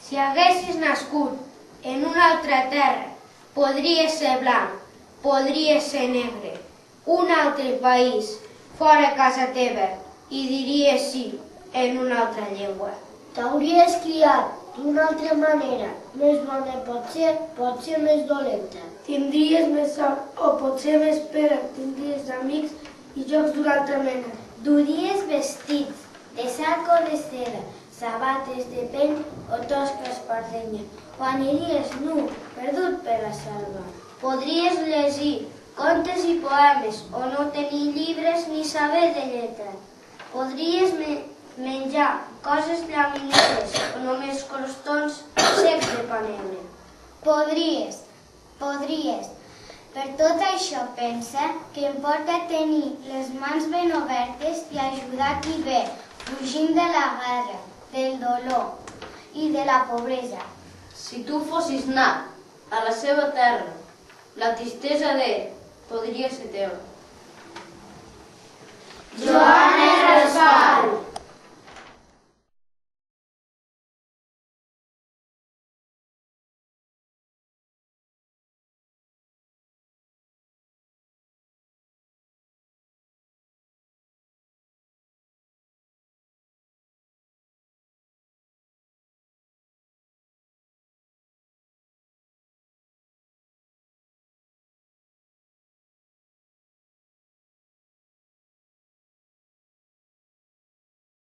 Si haguessis nascut en una altra terra, podries ser blanc, podries ser negre, un altre país, fora casa teva, i diries sí en una altra llengua. T'hauries criat d'una altra manera, més bona potser més dolenta. Tindries més sort o potser més pera, tindries amics i jocs d'una altra mena. Duries vestits de sac o de seda, sabates de pell o tosca espardenya, o aniries nu, perdut per la selva. Podries llegir contes i poemes o no tenir llibres ni saber de lletra. Podries menjar coses llaminoses o només crostons secs de pa negre. Podries. Per tot això pensa que importa tenir les mans ben obertes i ajudar qui ve, fugint de la guerra, del dolor i de la pobresa. Si tu fossis nat a la seva terra, la tristesa d'ell podria ser teva. Joan Raspall.